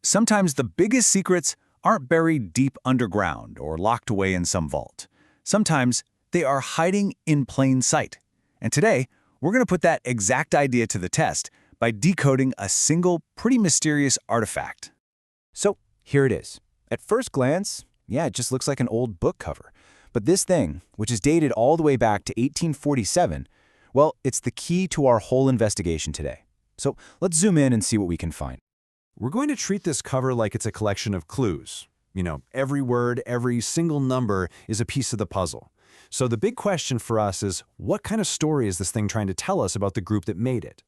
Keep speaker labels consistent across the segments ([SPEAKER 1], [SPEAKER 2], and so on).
[SPEAKER 1] Sometimes the biggest secrets aren't buried deep underground or locked away in some vault. Sometimes they are hiding in plain sight. And today, we're going to put that exact idea to the test by decoding a single, pretty mysterious artifact.
[SPEAKER 2] So here it is. At first glance, yeah, it just looks like an old book cover. But this thing, which is dated all the way back to 1847, well, it's the key to our whole investigation today. So let's zoom in and see what we can find.
[SPEAKER 3] We're going to treat this cover like it's a collection of clues. Every word, every single number is a piece of the puzzle. So the big question for us is, what kind of story is this thing trying to tell us about the group that made it?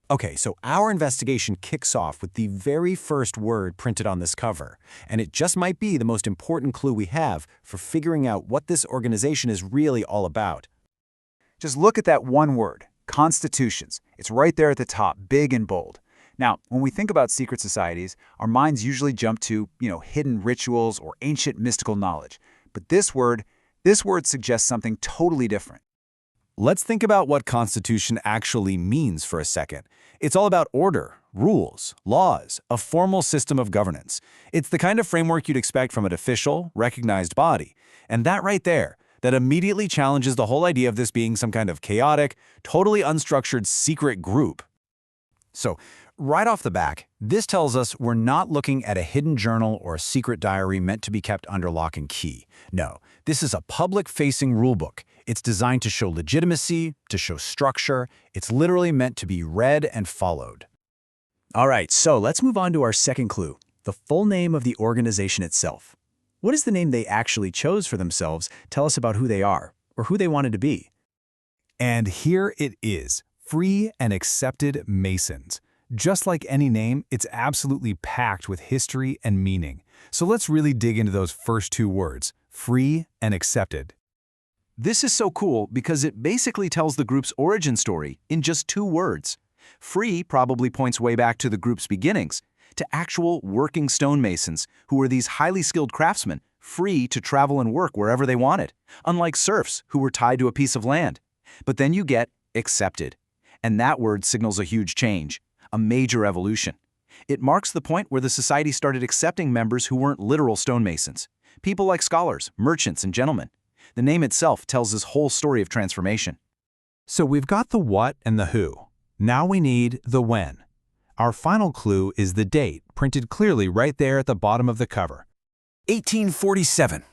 [SPEAKER 2] Okay, so our investigation kicks off with the very first word printed on this cover, and it just might be the most important clue we have for figuring out what this organization is really all about.
[SPEAKER 1] Just look at that one word, constitutions. It's right there at the top, big and bold. Now, when we think about secret societies, our minds usually jump to, hidden rituals or ancient mystical knowledge. But this word suggests something totally different.
[SPEAKER 2] Let's think about what constitution actually means for a second. It's all about order, rules, laws, a formal system of governance. It's the kind of framework you'd expect from an official, recognized body. And that right there, that immediately challenges the whole idea of this being some kind of chaotic, totally unstructured secret group. So, right off the back, this tells us we're not looking at a hidden journal or a secret diary meant to be kept under lock and key. No, this is a public-facing rulebook. It's designed to show legitimacy, to show structure. It's literally meant to be read and followed.
[SPEAKER 1] All right, so let's move on to our second clue, the full name of the organization itself. What does the name they actually chose for themselves tell us about who they are, or who they wanted to be?
[SPEAKER 4] And here it is, Free and Accepted Masons. Just like any name, it's absolutely packed with history and meaning. So let's really dig into those first two words, free and accepted.
[SPEAKER 5] This is so cool because it basically tells the group's origin story in just 2 words. Free probably points way back to the group's beginnings, to actual working stonemasons who were these highly skilled craftsmen, free to travel and work wherever they wanted, unlike serfs who were tied to a piece of land. But then you get accepted, and that word signals a huge change. A major evolution. It marks the point where the society started accepting members who weren't literal stonemasons, people like scholars, merchants, and gentlemen. The name itself tells this whole story of transformation.
[SPEAKER 4] So we've got the what and the who. Now we need the when. Our final clue is the date, printed clearly right there at the bottom of the cover.
[SPEAKER 5] 1847.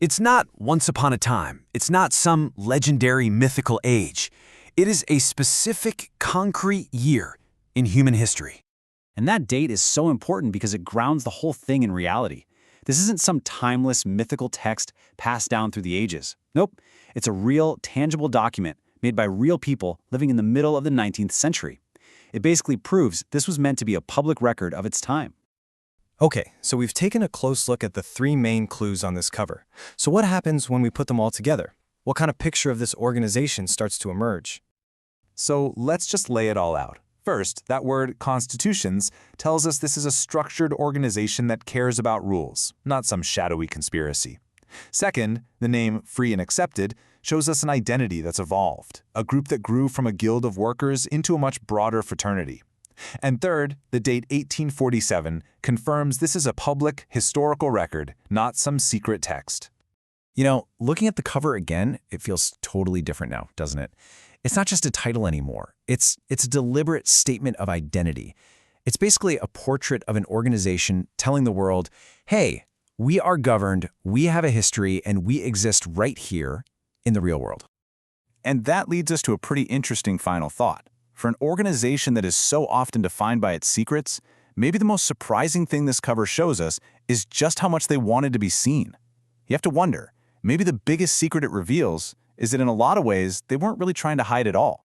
[SPEAKER 5] It's not once upon a time. It's not some legendary mythical age. It is a specific, concrete year in human history.
[SPEAKER 1] And that date is so important because it grounds the whole thing in reality. This isn't some timeless, mythical text passed down through the ages. Nope, it's a real, tangible document made by real people living in the middle of the 19th century. It basically proves this was meant to be a public record of its time.
[SPEAKER 6] Okay, so we've taken a close look at the 3 main clues on this cover. So what happens when we put them all together? What kind of picture of this organization starts to emerge?
[SPEAKER 7] So let's just lay it all out. First, that word constitutions tells us this is a structured organization that cares about rules, not some shadowy conspiracy. Second, the name Free and Accepted shows us an identity that's evolved, a group that grew from a guild of workers into a much broader fraternity. And third, the date 1847 confirms this is a public, historical record, not some secret text.
[SPEAKER 2] Looking at the cover again, it feels totally different now, doesn't it? It's not just a title anymore. It's a deliberate statement of identity. It's basically a portrait of an organization telling the world, hey, we are governed, we have a history, and we exist right here in the real world.
[SPEAKER 1] And that leads us to a pretty interesting final thought. For an organization that is so often defined by its secrets, maybe the most surprising thing this cover shows us is just how much they wanted to be seen. You have to wonder, maybe the biggest secret it reveals is that in a lot of ways, they weren't really trying to hide at all.